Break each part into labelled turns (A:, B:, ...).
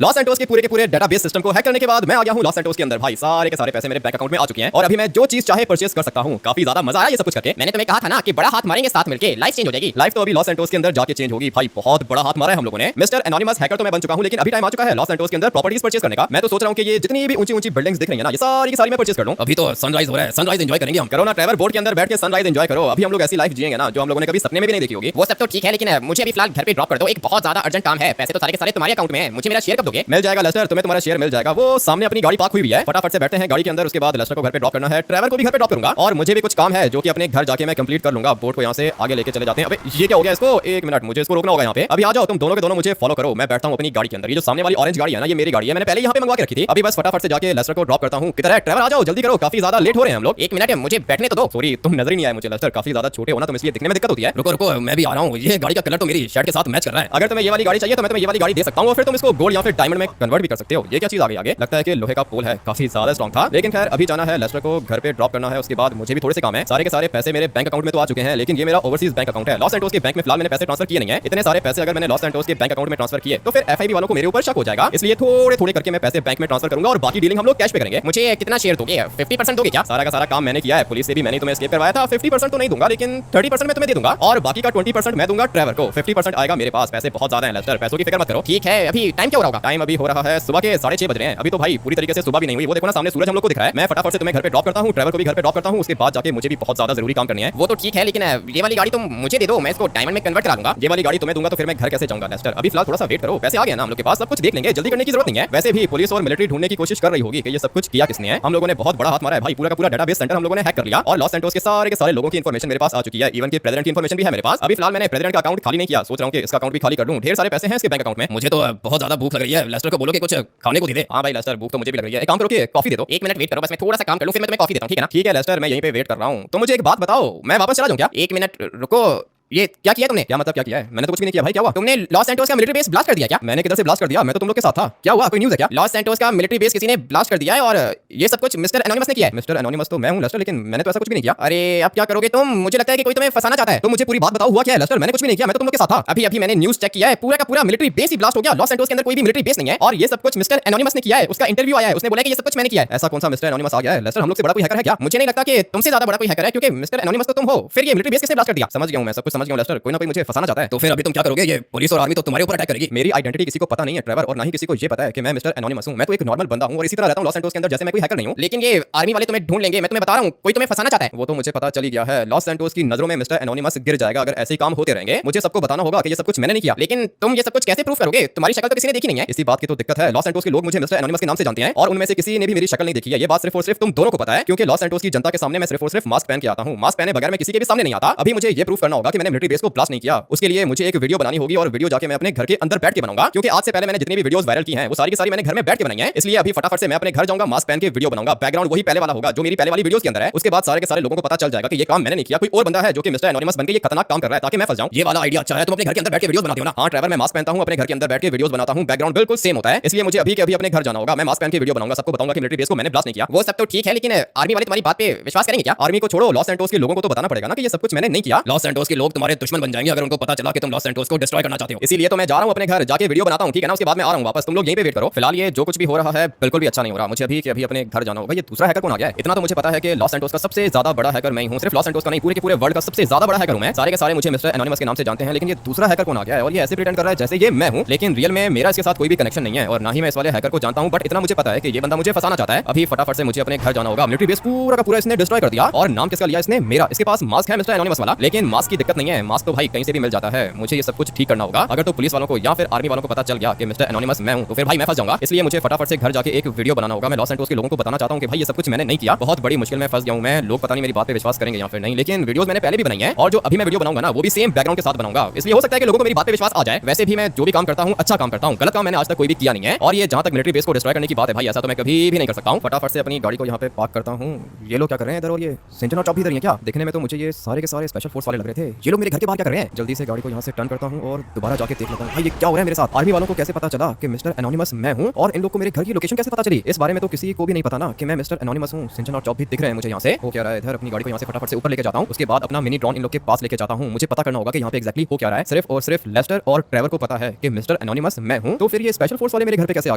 A: Los Santos के पूरे database system को हैक करने के बाद मैं आ गया हूँ लॉस सैंटोस के अंदर। भाई सारे के सारे पैसे मेरे बैंक अकाउंट में आ चुके हैं और अभी मैं जो चीज चाहे परचेस कर सकता हूँ। काफी ज्यादा मजा आया ये सब कुछ करके। मैंने तुम्हें कहा था ना कि बड़ा हाथ मारेंगे साथ मिलके लाइफ चेंज हो जाएगी। लाइफ तो अभी लॉस सैंटोस के अंदर जाके चेंज होगी। भाई बहुत बड़ा हाथ मारा है हम लोगों ने। मिस्टर एनोनिमस हैकर तो मैं बन चुका हूँ, लेकिन अभी टाइम आ चुका है लॉस सैंटोस के अंदर प्रॉपर्टीज परचेस करने का। मैं तो सोच रहा हूँ कि ये जितनी भी ऊंची ऊंची बिल्डिंग्स दिख रही है ना, ये सारी की सारी मैं परचेस कर लूं। अभी तो सनराइज हो रहा है, सनराइज एंजॉय करेंगे हम। करो ना ट्रैवल बोर्ड के अंदर बैठ के सनराइज एंजॉय करो। अभी हम लोग ऐसी लाइफ जिएंगे ना जो हम लोगों ने कभी सपने में भी नहीं देखी होगी।
B: वो सब तो ठीक है, लेकिन मुझे अभी फिलहाल घर पे ड्रॉप कर दो। एक बहुत ज्यादा अर्जेंट काम है। पैसे तो सारे के सारे तुम्हारे अकाउंट में है। मुझे मेरा शेयर कब दोगे?
A: मिल जाएगा लेस्टर, तुम्हें तुम्हारा शेयर मिल जाएगा। वो सामने अपनी गाड़ी पार्क हुई है, फटाफट से बैठते हैं गाड़ी के अंदर। उसके बाद लेस्टर को घर पे ड्रॉप करना है, ट्रैवल को भी घर पे ड्रॉप करूंगा और मुझे भी कुछ काम है जो कि अपने घर जाके मैं कंप्लीट कर लूंगा। बोट को यहाँ से आगे लेके चले जाते हैं। अबे ये क्या हो गया? इसको एक मिनट, मुझे इसको रोकना होगा यहाँ पे। अभी आ जाओ तुम दोनों के दोनों, मुझे फॉलो करो। मैं बैठता हूँ अपनी गाड़ी के अंदर। ये जो सामने वाली ऑरेंज गाड़ी है ना, ये मेरी गाड़ी है। मैंने पहले यहाँ पे मंगवा के रखी थी। अभी बस फटाफट से जाके लेस्टर को ड्रॉप करता हूँ। किधर है ट्रैवल? आ जाओ जल्दी करो, काफी ज्यादा लेट हो रहे हैं हम लोग।
B: एक मिनट, मुझे बैठने तो दो।
A: सॉरी तुम नजर ही नहीं आए मुझे लेस्टर, काफी ज्यादा छोटे हो ना तुम, इसलिए दिखने में दिक्कत होती है।
B: रुको रुको, मैं भी आ रहा हूँ। ये गाड़ी का कलर तो मेरी शर्ट के साथ मैच कर रहा है।
A: अगर तुम्हें ये वाली गाड़ी चाहिए तो मैं तुम्हें ये वाली गाड़ी दे सकता हूँ और फिर तुम इसको गोल्ड या फिर डायमंड में कन्वर्ट भी कर सकते हो। ये क्या चीज आ गई आगे? लगता है कि लोहे का पोल है, काफी ज्यादा स्ट्रॉन्ग था। लेकिन खैर अभी जाना है लेस्टर को घर पे ड्रॉप करना है। उसके बाद मुझे भी थोड़े से काम है। सारे के सारे पैसे मेरे बैंक अकाउंट में तो आ चुके हैं, लेकिन ये मेरा ओवरसीज बैंक अकाउंट है। लॉस सैंटोस के बैंक में फिलहाल मैंने पैसे ट्रांसफर किए नहीं है। इतने सारे पैसे अगर मैंने लॉस सैंटोस के बैंक अकाउंट में ट्रांसफर किए तो फिर एफआईबी वालों को मेरे ऊपर शक हो जाएगा। इसलिए थोड़े थोड़े करके मैं पैसे बैंक में ट्रांसफर करूंगा और बाकी डीलिंग हम लोग कैश पे करेंगे।
B: मुझे कितना शेयर दोगे? 50% दोगे क्या?
A: सारा का सारा काम मैंने किया है, पुलिस से भी मैंने तुम्हें एस्केप करवाया था। 50% तो नहीं दूंगा, लेकिन 30% मैं तुम्हें दे दूंगा और बाकी का 20% मैं दूंगा ट्रैवल को। 50% आएगा मेरे पास। पैसे बहुत ज्यादा हैं लेस्टर, पैसों की फिक्र मत करो।
B: ठीक है, अभी टाइम क्या हो रहा होगा?
A: टाइम अभी हो रहा है सुबह के 6:30 बज रहे हैं। अभी तो भाई पूरी तरीके से सुबह भी नहीं हुई। वो देखो ना सामने सूरज हम लोग को दिख रहा है। मैं फटाफट से तुम्हें घर पे ड्रॉप करता हूँ, ट्रैवल को भी घर पे ड्रॉप करता हूँ। उसके बाद जाके मुझे भी बहुत ज्यादा जरूरी काम करनी है।
B: वो तो ठीक है, लेकिन ये वाली गाड़ी तुम मुझे दे दो, मैं इसको डायमंड में कन्वर्ट करा दूंगा।
A: ये वाली गाड़ी तुम्हें दूंगा तो फिर मैं घर कैसे जाऊंगा लेस्टर? अभी फिलहाल थोड़ा सा वेट करो, पैसे आ गए ना हम लोग के पास, सब कुछ देख लेंगे। जल्दी करने की जरूरत नहीं है। वैसे भी पुलिस और मिलिट्री ढूंढने की कोशिश कर रही होगी कि ये सब कुछ किया किसने है। हम लोगों ने बहुत बड़ा हाथ मारा है भाई। पूरा का पूरा डेटाबेस सेंटर हम लोगों ने हैक कर लिया और लॉस सैंटोस के सारे लोगों की इंफॉर्मेशन मेरे पास आ चुकी है। इवन के प्रेसिडेंट की इंफॉर्मेशन भी है मेरे पास। अभी फिलहाल मैंने प्रेसिडेंट का अकाउंट खाली नहीं किया, सोच रहा हूं कि इसका अकाउंट भी खाली कर लूं। ढेर सारे पैसे हैं इसके बैंक अकाउंट में।
B: मुझे तो बहुत ज्यादा भूख लग रही है। लेस्टर को बोलो कि कुछ खाने को दे दे।
A: हां भाई लेस्टर, भूख तो मुझे भी लग रही है। एक काम करो कि कॉफी दे दो।
B: एक मिनट वेट करो, बस मैं थोड़ा सा काम कर लूं, फिर मैं तुम्हें कॉफी देता हूं, ठीक है ना?
A: ठीक है लेस्टर, मैं यहीं पे वेट कर रहा हूं। तो मुझे एक बात बताओ, मैं वापस चला जाऊं क्या?
B: एक मिनट रुको, ये क्या किया तुमने?
A: क्या मतलब क्या किया है? मैंने तो कुछ भी नहीं किया भाई। क्या हुआ?
B: तुमने लॉस सैंटोस का मिलिट्री बेस ब्लास्ट कर दिया क्या?
A: मैंने किधर से ब्लास्ट कर दिया? मैं तो तुम लोग के साथ था। क्या हुआ? कोई न्यूज़ है क्या?
B: लॉस सैंटोस का मिलिट्री बेस किसी ने ब्लास्ट कर दिया है और ये सब कुछ मिस्टर एनोनिमस ने किया है।
A: मिस्टर एनोनिमस तो मैं हूं लेस्टर, लेकिन मैंने तो ऐसा कुछ भी नहीं किया।
B: अरे अब क्या करोगे तुम? मुझे लगता है कि कोई तुम्हें फंसाना चाहता है।
A: तो मुझे पूरी बात बताओ, हुआ क्या है लेस्टर? मैंने कुछ भी नहीं किया, मैं तो तुम लोग के साथ था।
B: अभी अभी मैंने न्यूज़ चेक किया है, पूरा का पूरा मिलिट्री बेस ही ब्लास्ट हो गया। लॉस सैंटोस के अंदर कोई भी मिलिट्री बेस नहीं है और ये सब कुछ मिस्टर एनोनिमस ने किया है। उसका इंटरव्यू आया है, उसने बोला कि ये सब कुछ मैंने किया है।
A: ऐसा कौन सा मिस्टर एनोनिमस आ गया है लेस्टर? हम लोग से बड़ा कोई हैकर है क्या?
B: मुझे नहीं लगता कि तुमसे ज्यादा बड़ा कोई हैकर है, क्योंकि मिस्टर एनोनिमस तो तुम हो। फिर ये मिलिट्री बेस किसने ब्लास्ट कर दिया?
A: समझ गया हूं, मैं सब कुछ समझ गया हूं लेस्टर। कोई ना कोई मुझे फंसाना चाहता है।
B: तो फिर अभी तुम क्या करोगे? ये पुलिस और आर्मी तो तुम्हारे ऊपर अटैक करेगी।
A: मेरी आइडेंटिटी किसी को पता नहीं है ट्रेवर, और ना ही किसी को ये पता है कि मैं मिस्टर एनोनिमस हूं। मैं तो एक नॉर्मल बंदा हूं और इसी तरह रहता हूं लॉस सैंटोस के अंदर, जैसे मैं कोई हैकर नहीं हूं।
B: लेकिन ये आर्मी वाले तुम्हें ढूंढ लेंगे, मैं तुम्हें बता रहा हूं। कोई तुम्हें फंसाना चाहता है।
A: वो तो मुझे पता चल ही गया है। लॉस सैंटोस की नजरों में मिस्टर एनोनिमस गिर जाएगा अगर ऐसे ही काम होते रहेंगे। मुझे सबको बताना होगा कि ये सब कुछ मैंने नहीं किया।
B: लेकिन तुम ये सब कुछ कैसे प्रूफ करोगे? तुम्हारी शक्ल तो किसी ने देखी नहीं है।
A: इसी बात की तो दिक्कत है। लॉस सैंटोस के लोग मुझे मिस्टर एनोनिमस के नाम से जानते हैं और उनमें से किसी ने भी मेरी शक्ल नहीं देखी है। ये बात सिर्फ और सिर्फ तुम दोनों को पता है, क्योंकि लॉस सैंटोस की जनता के सामने मैं सिर्फ और सिर्फ मास्क पहन के आता हूं। मास्क पहने बगैर मैं किसी के भी सामने नहीं आता। अभी मुझे ये प्रूफ करना होगा कि मैंने मिलिट्री बेस को ब्लास्ट नहीं किया। उसके लिए मुझे एक वीडियो बनानी होगी और वीडियो जाके मैं अपने घर के अंदर बैठ के बनाऊंगा, क्योंकि आज से पहले मैंने जितनी भी वीडियोस वायरल की हैं वो सारी की सारी मैंने घर में बैठ के बनाई हैं। इसलिए अभी फटाफट से मैं अपने घर जाऊंगा, मास्क पहन के वीडियो बनाऊंगा। बैकग्राउंड वही पहले वाला होगा जो मेरी पहले वाली वीडियोस के अंदर है। उसके बाद सारे के सारे लोगों को पता चल जाएगा कि ये काम मैंने नहीं किया, कोई और बंदा है जो कि मिस्टर एनोनिमस बनके ये खतरनाक काम कर रहा है ताकि मैं फंस जाऊं।
B: ये वाला आइडिया अच्छा है। तुम अपने घर के अंदर बैठ के वीडियोस बनाते हो ना?
A: हां ट्रैवल, मैं मास्क पहनता हूं, अपने घर के अंदर बैठ के वीडियोस बनाता हूं। बैकग्राउंड बिल्कुल सेम होता है, इसलिए मुझे अभी के अभी अपने घर जाना होगा। मैं मास्क पहन के वीडियो बनाऊंगा, सबको बताऊंगा कि मिलिट्री बेस को मैंने ब्लास्ट नहीं किया।
B: वो सब तो ठीक है, लेकिन आर्मी वाले तुम्हारी बात पे विश्वास करेंगे क्या?
A: आर्मी को छोड़ो, लॉस सैंटोस के लोगों को तो बताना पड़ेगा ना कि ये सब कुछ मैंने नहीं किया।
B: लॉस सैंटोस के लोग तुम्हारे दुश्मन बन जाएंगे अगर उनको पता चला कि तुम लॉस सैंटोस को डिस्ट्रॉय करना चाहते हो।
A: इसीलिए तो मैं जा रहा हूं अपने घर, जाके वीडियो बनाता हूं, ठीक है ना? उसके बाद मैं आ रहा हूं वापस। तुम लोग यहीं पे वेट करो। फिलहाल ये जो कुछ भी हो रहा है बिल्कुल भी अच्छा नहीं हो रहा। मुझे अभी के अभी अपने घर जाना होगा। ये दूसरा हैकर कौन आ गया है? इतना तो मुझे पता है कि लॉस सैंटोस का सबसे ज्यादा बड़ा हैकर मैं ही हूं। सिर्फ लॉस सैंटोस का नहीं, पूरे के पूरे वर्ल्ड का सबसे ज्यादा बड़ा हैकर हूं मैं। सारे के सारे मुझे मिस्टर एनोनिमस के नाम से जानते हैं। लेकिन ये दूसरा हैकर कौन आ गया है और ये ऐसे प्रिटेंड कर रहा है जैसे ये मैं हूं, लेकिन रियल में मेरा इसके साथ कोई भी कनेक्शन नहीं है और ना ही मैं इस वाले हैकर को जानता हूं। बट इतना मुझे पता है कि ये बंदा मुझे फंसाना चाहता है। अभी फटाफट से मुझे अपने घर जाना होगा। मिलिट्री बेस पूरा का पूरा इसने डिस्ट्रॉय कर दिया और नाम किसका लिया इसने? मेरा। इसके पास मास्क है मिस्टर एनोनिमस वाला, लेकिन मास्क की दिक्कत नहीं है। मास्क तो भाई कहीं से भी मिल जाता है। मुझे ये सब कुछ ठीक करना होगा। अगर तो पुलिस वालों को या फिर आर्मी वालों को पता चल गया कि मिस्टर एनोनिमस मैं हूं तो फिर भाई मैं फंस जाऊंगा। इसलिए मुझे फटाफट से घर जाके एक वीडियो बनाना होगा। मैं लॉस सैंटोस के लोगों को बताना चाहता हूं कि भाई ये सब कुछ मैंने नहीं किया। बहुत बड़ी मुश्किल में फंस गया हूं मैं। लोग पता नहीं मेरी बात पे विश्वास करेंगे या फिर नहीं, लेकिन वीडियोस मैंने पहले भी बनाई है और जो अभी मैं वीडियो बनाऊंगा ना वो भी सेम बैकग्राउंड के साथ बनाऊंगा। इसलिए हो सकता है कि लोगों को मेरी बात पे विश्वास आ जाए। वैसे भी मैं जो भी काम करता हूं अच्छा काम करता हूं, गलत काम मैंने आज तक कोई भी किया नहीं है। और ये जहां तक मिलिट्री बेस को डिस्ट्रॉय करने की बात है भाई, ऐसा तो मैं कभी भी नहीं कर सकता हूं। फटाफट से अपनी गाड़ी को यहां पे पार्क करता हूं। ये लोग क्या कर रहे हैं इधर? और ये सेंटिनल टॉप भी इधर ही है क्या? देखने में तो मुझे ये सारे के सारे स्पेशल फोर्स वाले लग रहे थे। ये लोग मेरे घर के बाहर क्या कर रहे हैं? जल्दी से गाड़ी को यहाँ से टर्न करता हूँ और दोबारा जाके देख लेता हूँ भाई ये क्या हो रहा है मेरे साथ। आर्मी वालों को कैसे पता चला कि मिस्टर एनोनिमस मैं हूँ और इन लोग को मेरे घर की लोकेशन कैसे पता चली? इस बारे में तो किसी को भी नहीं पता ना कि मैं मिस्टर एनोनिमस हूँ। सिंचन और चॉप भी दिख रहे हैं मुझे यहाँ से। हो क्या रहा है इधर? अपनी गाड़ी को यहाँ से फटाफट से ऊपर लेके जाता हूँ, उसके बाद अपना मिनी ड्रोन इन लोग के पास लेके जाता हूँ। मुझे पता करना होगा कि यहाँ पे एक्जैक्टली हो क्या रहा है। सिर्फ और सिर्फ लेस्टर और ट्रेवर को पता है कि मिस्टर एनोनिमस मैं हूँ, तो फिर ये स्पेशल फोर्स वाले मेरे घर पे कैसे आ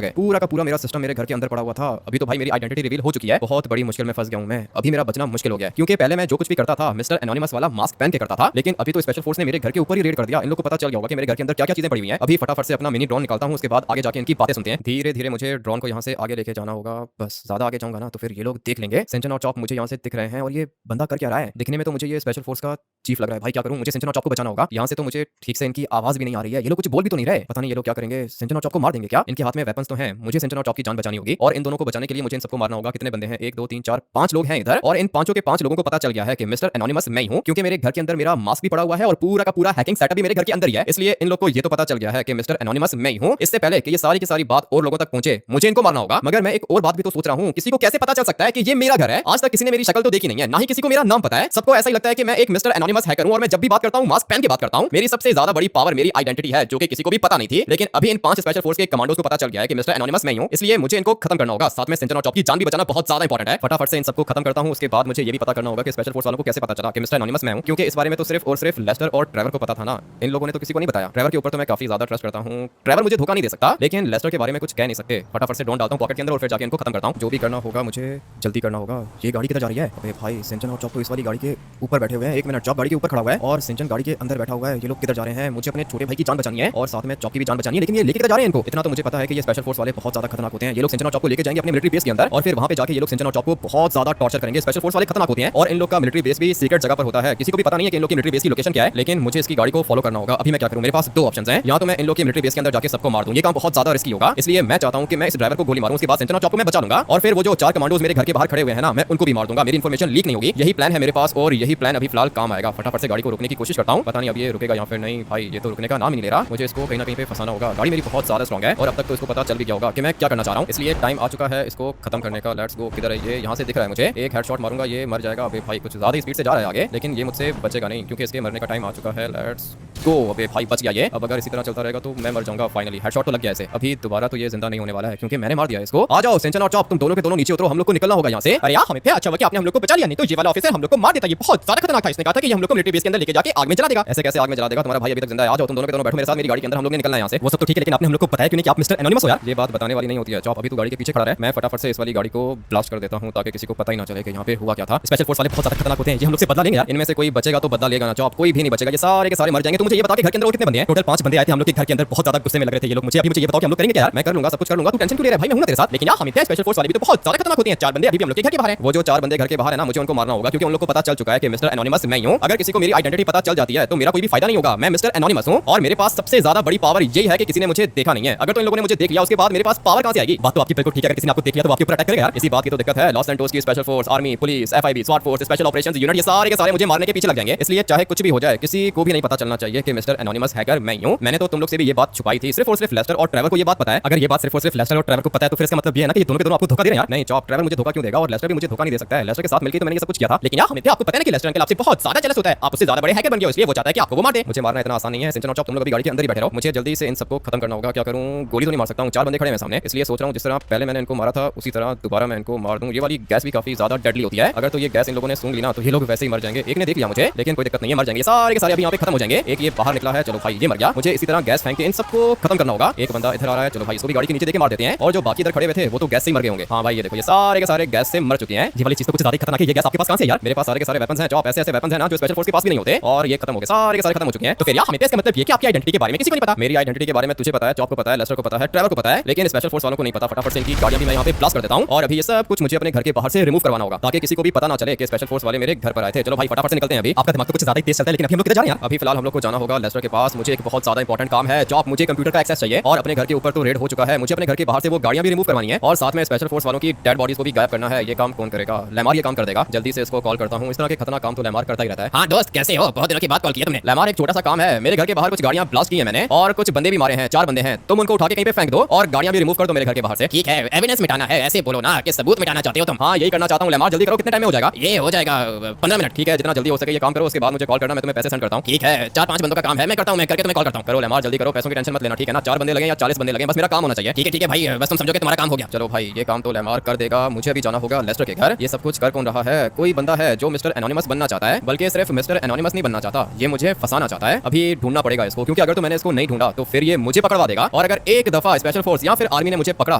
A: गए? पूरा का पूरा मेरा सिस्टम मेरे घर के अंदर पड़ा हुआ था। अभी तो भाई मेरी आइडेंटिटी रिवील हो चुकी है। बहुत बड़ी मुश्किल में फंस गया हूँ मैं। अभी मेरा बचना मुश्किल हो गया क्योंकि पहले मैं जो कुछ भी करता था मिस्टर एनोनिमस वाला मास्क पहन के करता था, लेकिन अभी तो स्पेशल फोर्स ने मेरे घर के ऊपर ही रेड कर दिया। इन लोग को पता चल गया होगा कि मेरे घर के अंदर क्या क्या चीजें पड़ी हुई हैं। अभी फटाफट से अपना मिनी ड्रोन निकालता हूँ, उसके बाद आगे जाके इनकी बातें सुनते हैं। धीरे धीरे मुझे ड्रोन को यहाँ से आगे लेके जाना होगा। बस ज्यादा आगे जाऊंगा ना तो फिर ये लोग देख लेंगे। सिंचन और चॉप मुझे यहाँ से दिख रहे हैं और ये बंदा कर क्या रहा है? दिखने में तो मुझे ये स्पेशल फोर्स का चीफ लग रहा है। भाई क्या करूं? मुझे सिंचन और चॉप को बचाना होगा। यहाँ से तो मुझे ठीक से इनकी आवाज भी नहीं आ रही है। ये लोग कुछ बोल भी तो नहीं रहे। पता नहीं ये लोग क्या करेंगे? सिंचन और चॉप को मार देंगे क्या? इनके हाथ में वेपन्स तो हैं। मुझे सिंचन और चॉप की जान बचानी होगी और इन दोनों को बचाने के लिए मुझे इन सबको मारना होगा। कितने बंदे हैं? 1 2 3 4 5 लोग हैं इधर और इन पांचों के 5 लोगों को पता चल गया है कि मिस्टर एनोनिमस मैं ही हूं, क्योंकि मेरे घर के अंदर मेरा मास्क भी पड़ा हुआ है और पूरा का पूरा हैकिंग सेटअप भी मेरे घर के अंदर ही है। इसलिए इन लोग को ये तो पता चल गया है कि मिस्टर एनोनिमस मैं ही हूं। इससे पहले कि ये सारी की सारी बात और लोगों तक पहुंचे मुझे इनको मारना होगा। मगर मैं एक और बात भी तो सोच रहा हूं, किसी को कैसे पता चल सकता है कि ये मेरा घर है? आज तक किसी ने मेरी शक्ल तो देखी नहीं है, ना ही किसी को मेरा नाम पता है। सबको ऐसा ही लगता है कि मैं एक मिस्टर एनोनिमस हैकर हूं और मैं जब भी बात करता हूं मास्क पहन के बात करता हूं। मेरी सबसे ज्यादा बड़ी पावर मेरी आइडेंटिटी है, जो कि किसी को भी पता नहीं थी, लेकिन अभी इन 5 स्पेशल फोर्स के कमांडोज को पता चल गया है कि मिस्टर एनोनिमस मैं ही हूं। इसलिए मुझे इनको खत्म करना होगा। साथ में सिंचन और चॉप की जान भी बचाना बहुत ज्यादा इंपॉर्टेंट है। फटाफट से इन सबको खत्म करता हूं। उसके बाद मुझे ये भी पता करना होगा कि स्पेशल फोर्स वालों को कैसे पता चला कि मिस्टर एनोनिमस मैं हूं, क्योंकि इस बारे में तो सिर्फ और सिर्फ लेस्टर और ट्रेवर को पता था ना। इन लोगों ने तो किसी को नहीं बताया। ट्रेवर के ऊपर तो मैं काफी ज्यादा ट्रस्ट करता हूं। ट्रेवर मुझे धोखा नहीं दे सकता, लेकिन लेस्टर के बारे में कुछ कह नहीं सकते। फटाफट से ड्रोन डालता हूं पॉकेट के अंदर और फिर जाके इनको खत्म करता हूं। जो भी करना होगा मुझे जल्दी करना होगा। ये गाड़ी किधर जा रही है? अबे भाई सिंचन और चॉप तो इस वाली गाड़ी के ऊपर बैठे हुए हैं। 1 मिनट, चॉप गाड़ी के ऊपर खड़ा हुआ है और सिंचन गाड़ी के अंदर बैठा हुआ है। ये लोग किधर जा रहे हैं? मुझे अपने छोटे भाई की जान बचानी है और साथ में चॉप की भी जान बचानी है, लेकिन ये लेके किधर जा रहे हैं इनको? इतना तो मुझे पता है कि ये स्पेशल फोर्स वाले बहुत ज्यादा खतरनाक होते हैं। ये लोग सिंचन और चॉप को लेके जाएंगे अपने मिलिट्री बेस के अंदर और फिर वहां पे जाके ये लोग सिंचन और चॉप को बहुत ज्यादा टॉर्चर करेंगे। स्पेशल फोर्स वाले खतरनाक होते हैं और इन लोग का मिलिट्री बेस भी सीक्रेट जगह पर होता है। किसी को भी पता नहीं है कि इन लोग की मिलिट्री बेस की लोकेशन क्या है, लेकिन मुझे इसकी गाड़ी को फॉलो करना होगा। अभी मैं क्या करूं? मेरे पास 2 ऑप्शंस हैं। या तो मैं इन लोग की मिलिट्री बेस के अंदर जाके सबको मार दूं, ये काम बहुत ज्यादा रिस्की होगा। इसलिए मैं चाहता हूं कि मैं इस ड्राइवर को गोली मारूं, उसके बाद सिंचन और चॉप को मैं बचा लूंगा और फिर वो जो 4 कमांडोज मेरे घर के बाहर खड़े हुए हैं ना, मैं उनको भी मार दूंगा। मेरी इंफॉर्मेशन लीक नहीं होगी। यही प्लान है मेरे पास और यही प्लान अभी फिलहाल काम आएगा। फटाफट से गाड़ी को रोकने की कोशिश करता हूं। पता नहीं अब ये रुकेगा या फिर नहीं। भाई ये तो रुकने का नाम ही नहीं ले रहा। मुझे इसको कहीं ना कहीं पे फंसाना होगा। गाड़ी मेरी बहुत ज्यादा स्ट्रांग है और अब तक तो इसको पता चल भी गया होगा कि मैं क्या करना चाह रहा हूं। इसलिए टाइम आ चुका है इसको खत्म करने का। Let's go. किधर है ये? यहाँ से दिख रहा है मुझे। एक हेडशॉट मारूंगा, ये मर जाएगा। अबे भाई कुछ ज्यादा स्पीड से जा रहा है आगे, लेकिन ये मुझसे बचेगा नहीं क्योंकि इसके मरने का टाइम आ चुका है। Let's go. अबे भाई बच गया ये। अब अगर इसी तरह चलता रहेगा तो मैं मर जाऊंगा फाइनली। हेडशॉट तो लग गया इसे। अभी दोबारा तो ये जिंदा नहीं होने वाला है क्योंकि मैंने मार दिया इसको। आ जाओ सिंचन और चॉप, तुम दोनों के दोनों नीचे उतरो, हम लोग को निकलना होगा यहाँ से। अरे यार हमें फिर अच्छा हुआ कि आपने हम लोग को बचा लिया, नहीं तो ये वाला ऑफिसर हम लोग को मार देता। ये बहुत ज्यादा खतरनाक था। इसने कहा था कि ये हम लोग को मिलिट्री बेस के अंदर लेके जाके आग में जला देगा। ऐसे कैसे आग में जला देगा? तुम्हारा भाई अभी तक जिंदा है। आ जाओ तुम दोनों के दोनों बैठो मेरे साथ मेरी गाड़ी के अंदर, हम लोग ने निकलना है यहाँ से। वो सब तो ठीक है, लेकिन आपने हम लोग को बताया क्यों नहीं कि आप मिस्टर एनोनिमस हो यार? ये बात बताने वाली नहीं होती है। चॉप अभी तू गाड़ी के पीछे खड़ा रहे, मैं फटाफट से इस वाली गाड़ी को ब्लास्ट कर देता हूँ ताकि किसी को पता ही ना चले कि यहाँ पे हुआ क्या था। स्पेशल फोर्स वाले बहुत ज्यादा खतरनाक होते हैं। ये हम लोग से बदला लेंगे यार। इनमें से कोई बचेगा तो बदला लेगा ना। चॉप कोई भी नहीं बचेगा, ये सारे के सारे मर जाएंगे। तो मुझे ये बता के घर के अंदर और कितने बंदे हैं? टोटल 5 बंदे आए थे हम लोग के घर के अंदर। बहुत ज्यादा गुस्से में लग रहे थे ये लोग। मुझे ये बताओ कि हम लोग करेंगे क्या यार? मैं कर लूंगा, सब कुछ कर लूंगा, तू टेंशन क्यों ले रहा है भाई? मैं हूं ना तेरे साथ। लेकिन यार हमें स्पेशल फोर्स वाले भी तो बहुत ज्यादा खतरनाक होते हैं। 4 बंदे अभी भी हम लोग के घर के बाहर हैं। वो जो 4 बंदे घर के बाहर है ना, मुझे उनको मारना होगा क्योंकि उन लोग को पता चल चुका है कि मिस्टर एनोनिमस मैं ही हूं। अगर किसी को मेरी आइडेंटिटी पता चल जाती है तो मेरा कोई भी फायदा नहीं होगा। मैं मिस्टर एनोनिमस हूं और मेरे पास सबसे ज्यादा बड़ी पावर यही है कि किसी ने मुझे देखा नहीं है। अगर तो इन लोगों ने मुझे देख लिया उसके बाद मेरे पास पावर कहां से आएगी? बात तो आपकी बिल्कुल ठीक है। अगर किसी ने आपको देख लिया तो आपके ऊपर अटैक करेगा यार। इसी बात की तो दिक्कत है। लॉस सैंटोस की special force, army, police, FIB, स्वाट फोर्स, स्पेशल ऑपरेशंस यूनिट, ये सारे के सारे मुझे मारने के पीछे लग जाएंगे। इसलिए चाहे कुछ भी हो जाए किसी को भी नहीं पता चलना चाहिए कि मिस्टर एनोनिमस हैकर मैं ही हूं। मैंने तो तुम लोग से भी ये बात छुपाई थी। सिर्फ और सिर्फ लेस्टर और ट्रेवर को ये बात पता है। अगर ये बात सिर्फ और सिर्फ लेस्टर और ट्रेवर को पता है तो फिर इसका मतलब ये है ना कि ये दोनों के दोनों आपको धोखा दे रहे हैं यार। नहीं चॉप, ट्रेवर मुझे धोखा क्यों देगा और लेस्टर भी मुझे धोखा नहीं दे सकता है। लेस्टर के साथ मिलकर तो मैंने ये सब कुछ किया था, लेकिन यार हमें आपको पता है कि लेस्टर अंकल आपसे बहुत ज्यादा जेलस होता है। आप उससे ज्यादा बड़े हैकर बन गए हो, इसलिए वो चाहता है कि आपको वो मार दे। मुझे मारना इतना आसान नहीं है। सिंचन और चॉप तुम लोग अभी गाड़ी के अंदर ही बैठे रहो। मुझे जल्दी से इन सबको खत्म करना होगा। क्या करूं? गोली तो नहीं मार सकता हूं, 4 बंदे खड़े हैं सामने, इसलिए सोच रहा हूं जिस तरह पहले मैंने इनको मारा था उसी तरह दोबारा मैं इनको मार दूं। ये वाली गैस भी काफी ज्यादा डेडली होती है। अगर तो ये गैस इन लोगों ने सूंघ ली ना तो ये लोग वैसे ही मर जाएंगे। एक ने देख लिया मुझे, लेकिन कोई दिक्कत नहीं है, मर जाएंगे सारे के सारे अभी यहाँ पे खत्म हो जाएंगे। एक ये बाहर निकला है, चलो भाई ये मर गया। मुझे इसी तरह गैस फेंक के इन सबको खत्म करना होगा। एक बंदा इधर आ रहा है, चलो भाई इसको भी गाड़ी के नीचे देके मार देते हैं। और जो बाकी इधर खड़े हुए थे वो तो गैस से ही मर गए होंगे। हाँ भाई ये देखो ये सारे के सारे गैस से मर चुके हैं। ये वाली चीज तो कुछ ज्यादा खतरनाक है। ये गैस आपके पास कहां से यार? मेरे पास सारे के सारे वेपन्स हैं चॉप, ऐसे ऐसे वेपन्स हैं ना जो स्पेशल फोर्स के पास भी नहीं होते और ये खत्म हो गए, सारे के सारे खत्म हो चुके हैं। तो फिर यार हमें इसका मतलब ये कि आपकी आइडेंटिटी के बारे में किसी को नहीं पता। मेरी आइडेंटिटी के बारे में तुझे पता है, चॉप को पता है, लेस्टर को पता है, ट्रेवर को पता है, लेकिन स्पेशल फोर्स वालों को नहीं पता। फटाफट से इनकी गाड़ियां भी मैं यहाँ पे ब्लास्ट कर देता हूं और अभी ये सब कुछ मुझे अपने घर के बाहर से रिमूव करवाना होगा ताकि किसी को भी पता ना चले कि स्पेशल फोर्स वाले मेरे घर पर आए थे। चलो भाई फटाफट से निकलते हैं। अभी आपका दिमाग तो कुछ ज्यादा ही तेज चलता है, लेकिन अभी हम लोग किधर जा रहे हैं? अभी फिलहाल हम लोग को जाना होगा लेस्टर के पास। मुझे एक बहुत ज्यादा इंपॉर्टेंट काम है जॉब, मुझे कंप्यूटर का एक्सेस चाहिए और अपने घर के ऊपर तो रेड हो चुका है, मुझे अपने घर के बाहर से वो गाड़ियां भी रिमूव करवानी है और साथ में स्पेशल फोर्स वालों की डेड बॉडीज को भी गायब करना है। ये काम कौन करेगा? लेमार ये काम कर देगा। जल्दी से इसको कॉल करता हूँ। इस तरह के खतरनाक काम तो लेमार करता ही रहता है।
B: हाँ दोस्त, कैसे हो? बहुत दिनों की बात कॉल किया तुमने।
A: लेमार एक छोटा सा काम है, मेरे घर के बाहर कुछ गाड़ियां ब्लास्ट की है मैंने और कुछ बंदे भी मारे हैं, 4 बंदे हैं। तुम उनको उठा के कहीं पे फेंक दो और गाड़ियां भी रिमूव कर दो मेरे घर के बाहर से।
B: ठीक है, एविडेंस मिटाना है, ऐसे बोलो ना कि सबूत मिटाना चाहते हो तुम।
A: हाँ यही करना चाहता हूँ लेमार, जल्दी करो। कितने टाइम में हो जाएगा?
B: ये हो जाएगा 15 मिनट।
A: ठीक है, जितना जल्दी हो सके ये काम करो, उसके बाद मुझे कॉल करना, मैं तुम्हें पैसे सेंड करता हूँ।
B: ठीक है, 4-5 बंदों का काम है, मैं करता हूँ, मैं करके तुम्हें कॉल करता हूँ।
A: करो लेमार, जल्दी करो, पैसों की टेंशन मत लेना, ठीक है ना? 4 बंदे लगे या 40 बंदे लगे, बस मेरा काम होना चाहिए।
B: ठीक है भाई, बस तुम समझो कि तुम्हारा काम हो गया।
A: चलो भाई, ये काम तो लेमार कर देगा। मुझे अभी जाना होगा लेस्टर के घर। ये सब कुछ कर कौन रहा है? कोई बंदा है जो मिस्टर एनोनिमस बनना चाहता है, बल्कि सिर्फ मिस्टर एनोनिमस नहीं बनना चाहता, ये मुझे फंसाना चाहता है। अभी ढूंढना पड़ेगा इसको, क्योंकि अगर तो मैंने इसको नहीं ढूंढा तो फिर ये मुझे पकड़वा देगा और अगर एक दफा स्पेशल फोर्स या फिर आर्मी ने मुझे पकड़ा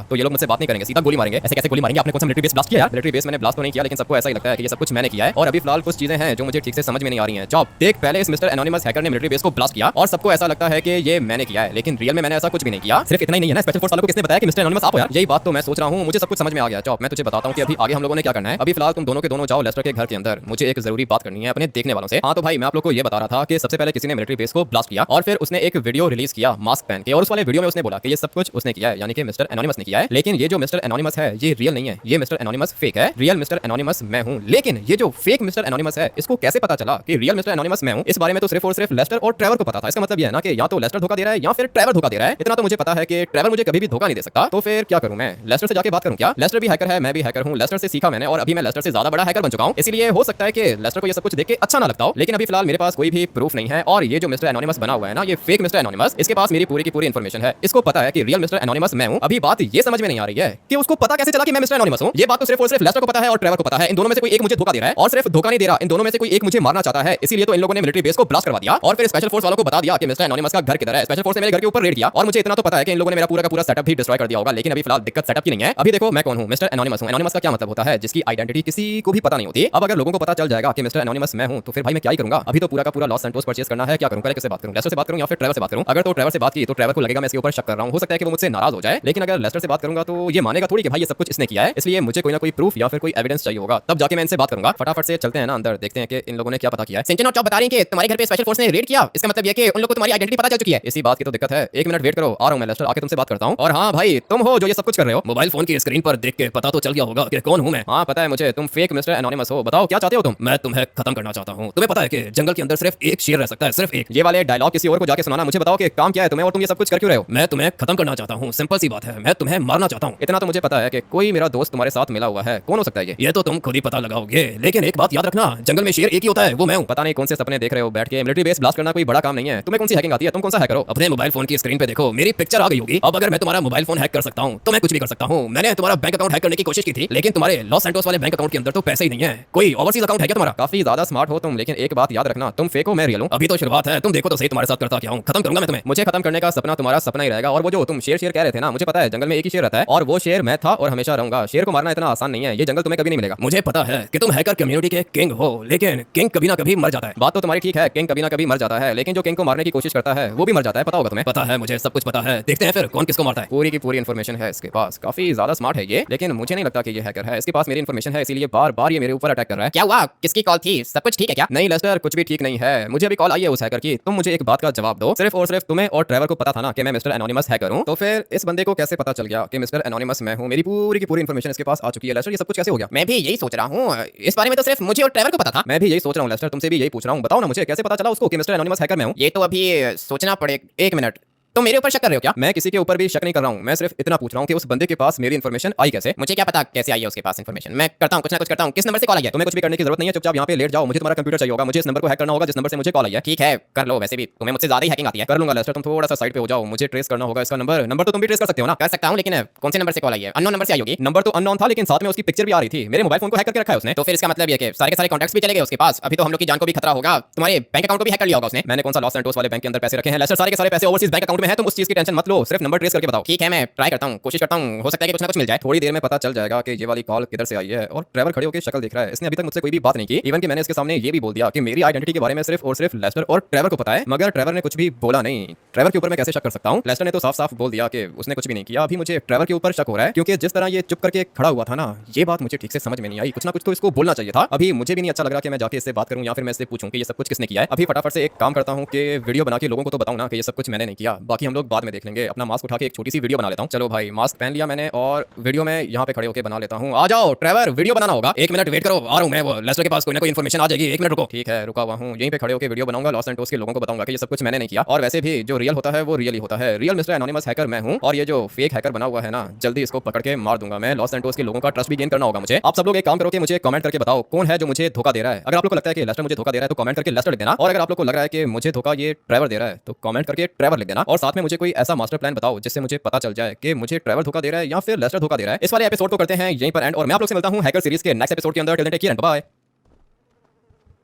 A: तो ये लोग मुझसे बात नहीं करेंगे, सीधा गोली मारेंगे।
B: ऐसे कैसे गोली मारेंगे? आपने कौन सा मिलिट्री बेस ब्लास्ट किया यार?
A: मिलिट्री बेस मैंने ब्लास्ट तो नहीं किया, लेकिन सबको ऐसा ही लगता है कि ये सब कुछ मैंने किया है। और अभी फिलहाल कुछ चीजें हैं जो मुझे ठीक से समझ में नहीं आ रही हैं। जॉब देख, पहले इस मिस्टर एनोनिमस हैकर ने मिलिट्री बेस को ब्लास्ट किया और सबको ऐसा लगता है कि ये मैंने किया है, लेकिन रियल में मैंने ऐसा कुछ भी नहीं किया।
B: सिर्फ इतना ही नहीं है ना, स्पेशल फोर्स वालों को किसने बताया कि मिस्टर एनोनिमस आप हो यार?
A: यही बात तो मैं सोच रहा हूँ, मुझे सब कुछ समझ में आ गया। जॉब, मैं तुझे बताता हूँ कि अभी आगे हम लोगों ने क्या करना है। अभी फिलहाल तुम दोनों के दोनों जाओ लेस्टर के घर के अंदर, मुझे एक जरूरी बात करनी है अपने देखने वालों से। हाँ तो भाई, मैं आप लोग को ये बता रहा था कि सबसे पहले किसी ने मिलिट्री बेस को ब्लास्ट किया और फिर उसने एक वीडियो रिलीज किया मास्क पहन के, और उस वाले वीडियो में उसने बोला कि ये सब कुछ उसने किया है, यानी कि मिस्टर एनोनिमस ने किया है। लेकिन ये जो मिस्टर एनोनिमस है ये रियल नहीं है, ये मिस्टर एनोनिमस फेक है। रियल मिस्टर एनोनिमस मैं हूँ, लेकिन ये जो फेक मिस्टर एनोनिमस है इसको कैसे पता चला कि रियल मिस्टर एनोनिमस मैं हूँ? इस बारे में तो सिर्फ और सिर्फ लेस्टर और ट्रेवर को पता था। इसका मतलब ये है ना कि या तो लेस्टर धोखा दे रहा है या फिर ट्रेवर धोखा दे रहा है। इतना तो मुझे पता है कि ट्रेवर मुझे कभी भी धोखा नहीं दे सकता। तो फिर क्या करूं मैं? लेस्टर से जाके बात करूं क्या? लेस्टर भी हैकर है, मैं भी हैकर हूं, लेस्टर से सीखा मैंने और अभी मैं लेस्टर से ज्यादा बड़ा हैकर बन चुका हूं। इसलिए हो सकता है कि लेस्टर को ये सब कुछ देख के अच्छा ना लगता हो, लेकिन अभी फिलहाल मेरे पास कोई भी प्रूफ नहीं है। और ये जो मिस्टर एनोनिमस बना हुआ है ना, ये फेक मिस्टर एनोनिमस, इसके पास मेरी पूरी की पूरी इन्फॉर्मेशन है। इसको पता है कि रियल मिस्टर एनोनिमस मैं हूं। अभी बात ये समझ में नहीं आ रही है कि उसको पता कैसे चला कि मैं मिस्टर एनोनिमस हूं। ये बात तो सिर्फ और सिर्फ लेस्टर को पता है और ट्रेवर को पता है। इन दोनों में से कोई एक मुझे धोखा दे रहा है, और सिर्फ धोखा नहीं दे रहा, इन दोनों में से कोई एक मुझे मारना चाहता है। इसीलिए तो इन लोगों ने मिलिट्री बेस को ब्लास्ट करवा दिया और फिर स्पेशल फोर्स वालों को बता दिया कि मिस्टर एनोनिमस का घर किधर है। स्पेशल फोर्स ने मेरे घर के ऊपर रेड किया और मुझे इतना तो पता है कि इन लोगों ने मेरा पूरा का पूरा सेटअप भी डिस्ट्रॉय कर दिया होगा। लेकिन अभी फिलहाल दिक्कत सेटअप की नहीं है। अभी देखो मैं कौन हूं, मिस्टर एनोनिमस हूं। एनोनिमस का क्या मतलब होता है? जिसकी आइडेंटिटी किसी को भी पता नहीं होती। अब अगर लोगों को पता चल जाएगा कि मिस्टर एनोनिमस मैं हूं तो फिर भाई मैं क्या ही करूंगा? अभी तो पूरा का पूरा लॉस सैंटोस परचेस करना है। क्या करूं? पहले किससे बात करूं? लेस्टर से बात करूं या फिर ट्रेवर से बात करूं? अगर तो ट्रेवर से बात की तो ट्रेवर को लगेगा मैं इसके ऊपर शक कर रहा हूं, हो सकता है कि वो मुझसे नाराज हो जाए। लेकिन अगर लेस्टर से बात करूंगा तो ये मानेगा थोड़ी कि भाई ये सब कुछ इसने किया है। इसलिए मुझे कोई ना कोई प्रूफ या फिर कोई एविडेंस चाहिए होगा, तब जाके मैं इनसे बात करूंगा। फटाफट से चलते हैं ना अंदर, देखते हैं कि इन लोगों ने क्या पता किया है।
B: सेंचुरी और चॉप बता रही हैं कि तुम्हारे घर पे स्पेशल फोर्स ने रेड किया। इसका मतलब ये कि उन लोगों को तुम्हारी आइडेंटिटी पता चल चुकी है।
A: इसी बात की तो दिक्कत है। 1 मिनट वेट करो, आ रहा हूं मैं लेस्टर, आके तुमसे बात करता हूं। और हाँ भाई, तुम हो जो ये सब कुछ कर रहे हो।
B: मोबाइल फोन की स्क्रीन पर देख के पता तो चल गया होगा कि कौन हूं मैं।
A: हाँ पता है मुझे, तुम फेक मिस्टर एनोनिमस हो। बताओ क्या चाहते हो तुम?
B: मैं तुम्हें खत्म करना चाहता हूं। तुम्हें पता है कि जंगल के अंदर सिर्फ एक शेर रह सकता है, सिर्फ एक।
A: ये वाले डायलॉग किसी और को जाके सुनाना। मुझे बताओ कि काम क्या है तुम्हें और तुम ये सब कुछ कर क्यों रहे हो?
B: मैं तुम्हें खत्म करना चाहता हूं, सिंपल सी बात है, मैं तुम्हें मारना चाहता हूं।
A: इतना तो मुझे पता है कि कोई मेरा दोस्त तुम्हारे साथ मिला हुआ है। कौन हो सकता है
B: ये तो तुम खुद ही पता लगाओगे। लेकिन एक बात याद रखना, जंगल में शेर एक ही होता है, वो मैं हूं।
A: पता नहीं कौन से सपने देख रहे हो बैठ के। मिलिट्री बेस ब्लास्ट करना कोई बड़ा काम नहीं है। तुम्हें कौन सी हैकिंग आती है? तुम कौन सा हैकर हो?
B: अपने मोबाइल फोन की स्क्रीन पे देखो, मेरी पिक्चर आ गई होगी। अब अगर मैं तुम्हारा मोबाइल फोन हैक कर सकता हूं तो मैं कुछ भी कर सकता हूं। मैंने तुम्हारा बैंक अकाउंट हैक करने की कोशिश की थी, लेकिन तुम्हारे लॉस सैंटोस वाले बैंक अकाउंट के अंदर तो पैसे ही नहीं है। कोई ओवरसीज अकाउंट है क्या तुम्हारा?
A: काफी ज्यादा स्मार्ट हो तुम, लेकिन एक बात याद रखना, तुम फेक हो, मैं रियल हूं।
B: अभी तो शुरुआत है, तुम देखो तो सही तुम्हारे साथ करता क्या हूं। खत्म करूंगा मैं तुम्हें।
A: मुझे खत्म करने का सपना तुम्हारा सपना ही रहेगा। और वो जो तुम शेर शेर कह रहे थे ना, मुझे पता है जंगल में एक ही शेर रहता है और वो शेर मैं था और हमेशा रहूंगा। शेर को मारना इतना आसान नहीं है, ये जंगल तुम्हें कभी नहीं मिलेगा।
B: मुझे पता है कि तुम हैकर कम्युनिटी के किंग हो, लेकिन किंग कभी ना कभी मर जाता है।
A: बात तो तुम्हारी ठीक है, किंग कभी ना कभी मर जाता है, लेकिन जो किंग को मारने की कोशिश करता है वो भी मर जाता है। पता होगा तुम्हें?
B: पता है मुझे, सब कुछ पता है। देखते हैं फिर कौन किसको मारता है।
A: पूरी की पूरी इन्फॉर्मेशन है इसके पास। काफी ज्यादा स्मार्ट है ये, लेकिन मुझे नहीं लगता कि ये हैकर है। इसके पास मेरी इन्फॉर्मेशन है, इसीलिए बार बार ये मेरे ऊपर अटैक कर रहा है।
B: क्या हुआ? किसकी कॉल थी? सब कुछ ठीक है क्या?
A: नहीं लेस्टर, कुछ भी ठीक नहीं है। मुझे अभी कॉल आई है उस हैकर की। तुम मुझे एक बात का जवाब दो। सिर्फ और सिर्फ तुम्हें और ट्रेवर को पता था ना कि मैं मिस्टर एनोनिमस हैकर हूं, तो फिर इस बंदे को कैसे पता चल गया कि मिस्टर एनोनिमस मैं हूं? मेरी पूरी की पूरी इन्फॉर्मेशन इसके पास आ चुकी है। लेस्टर, ये सब कुछ कैसे हो गया?
B: मैं भी यही सोच रहा हूँ, इस बारे में तो सिर्फ मुझे और ट्रेवर को पता था।
A: मैं भी यही सोच रहा हूँ लेस्टर, तुमसे भी यही पूछ रहा हूँ। बताओ ना मुझे, कैसे पता चला उसको कि मिस्टर एनोनिमस हैकर मैं हूं?
B: ये तो अभी सोचना पड़े।
A: 1 मिनट।
B: तो मेरे ऊपर शक कर रहे हो क्या?
A: मैं किसी के ऊपर भी शक नहीं कर रहा हूँ, मैं सिर्फ इतना पूछ रहा हूँ कि उस बंदे के पास मेरी इन्फॉर्मेशन आई कैसे?
B: मुझे क्या पता कैसे आई है उसके पास इन्फॉर्मेशन। मैं करता हूँ, कुछ ना कुछ करता हूँ। किस नंबर से कॉल आई है?
A: तुम्हें कुछ भी करने की जरूरत नहीं है, चुपचाप यहाँ पे लेट जाओ। मुझे तुम्हारा कंप्यूटर चाहिए होगा, मुझे इस नंबर को हैक करना होगा जिस नंबर से मुझे कॉल आई है।
B: ठीक है, कर लो। वैसे भी तुम्हें मुझसे ज्यादा ही हैकिंग आती है।
A: कर लूंगा लेस्टर, तुम थोड़ा सा साइड पे हो जाओ, मुझे ट्रेस करना होगा इसका नंबर तो तुम भी ट्रेस कर सकते हो ना?
B: कर सकता हूँ, लेकिन कौन से नंबर से कॉल आई है? अननोन नंबर से आई होगी।
A: नंबर तो अननोन था, लेकिन साथ में उसकी पिक्चर भी आ रही थी। मेरे मोबाइल फोन को हैक करके रखा है उसने।
B: तो फिर इसका मतलब ये कि सारे के सारे कॉन्टैक्ट्स भी चले गए उसके पास। अभी तो हम लोग की जान को भी खतरा होगा। तुम्हारे बैंक अकाउंट को भी हैक कर लिया होगा उसने।
A: मैंने कौन सा लॉस सैंटोस वाले बैंक के अंदर पैसे रखे हैं लेस्टर? सारे के सारे पैसे ओवरसीज बैंक अकाउंट मूड में है तुम उस चीज की टेंशन मत लो, सिर्फ नंबर ट्रेस करके बताओ। ठीक है मैं ट्राई करता हूँ, कोशिश करता हूँ, हो सकता है कि कुछ ना कुछ मिल जाए। थोड़ी देर में पता चल जाएगा कि ये वाली कॉल किधर से आई है। और ट्रेवर खड़े होकर शक्ल देख रहा है। इसने अभी तक मुझसे कोई भी बात नहीं की। इवन कि मैंने इसके सामने ये भी बोल दिया कि मेरी आइडेंटिटी के बारे में सिर्फ और सिर्फ लेस्टर और ट्रेवर को पता है, मगर ट्रेवर ने कुछ भी बोला नहीं। ट्रेवर के ऊपर मैं कैसे शक कर सकता हूँ? लेस्टर ने तो साफ साफ बोल दिया कि उसने कुछ भी नहीं किया। अभी मुझे ट्रेवर के ऊपर शक हो रहा है, क्योंकि जिस तरह ये चुप करके खड़ा हुआ था ना, ये बात मुझे ठीक से समझ में नहीं आई। कुछ ना कुछ तो इसको बोलना चाहिए था। अभी मुझे भी नहीं अच्छा लग रहा कि मैं जाके इससे बात करूं या फिर मैं इससे पूछूं कि ये सब कुछ किसने किया है। अभी फटाफट से एक काम करता हूं कि वीडियो बना के लोगों को तो बताऊं ना कि ये सब कुछ मैंने नहीं किया। बाकी हम लोग बाद में देख लेंगे। अपना मास्क उठा के एक छोटी सी वीडियो बना लेता हूं। चलो भाई, मास्क पहन लिया मैंने और वीडियो में यहाँ पे खड़े होकर बना लेता हूँ। आ जाओ ट्रेवर, वीडियो बनाना होगा।
B: 1 मिनट वेट करो, आ रहा हूँ मैं। वो लेस्टर के पास कोई ना कोई इन्फॉर्मेशन आ जाएगी, 1 मिनट रुको।
A: ठीक है, रुका हुआ हूँ। यहीं पे खड़े होकर वीडियो बनाऊंगा। लॉस सैंटोस के लोगों को बताऊंगा कि ये सब कुछ मैंने नहीं किया। और वैसे भी जो रियल होता है वो रियल ही होता है। रियल मिस्टर एनोनिमस हैकर मैं हूँ, और ये जो फेक हैकर बना हुआ है ना, जल्दी इसको पकड़ के मार दूंगा मैं। लॉस सैंटोस के लोगों का ट्रस्ट भी गेन करना होगा मुझे। आप सब लोग एक काम करो कि मुझे कमेंट करके बताओ कौन है जो मुझे धोखा दे रहा है। अगर आप लोग को लगता है कि लेस्टर मुझे धोखा दे रहा है तो कमेंट करके लेस्टर लिख देना। और अगर आप लोग को लग रहा है कि मुझे धोखा ये ट्रेवर दे रहा है तो कमेंट करके ट्रेवर लिख देना। और साथ में मुझे कोई ऐसा मास्टर प्लान बताओ जिससे मुझे पता चल जाए कि मुझे ट्रेवर धोखा दे रहा है या फिर लेस्टर धोखा दे रहा है। इस वाले एपिसोड को करते हैं यहीं पर एंड, और मैं आप लोग से मिलता हूं हैकर सीरीज के नेक्स्ट एपिसोड के अंदर। Till then take care and bye.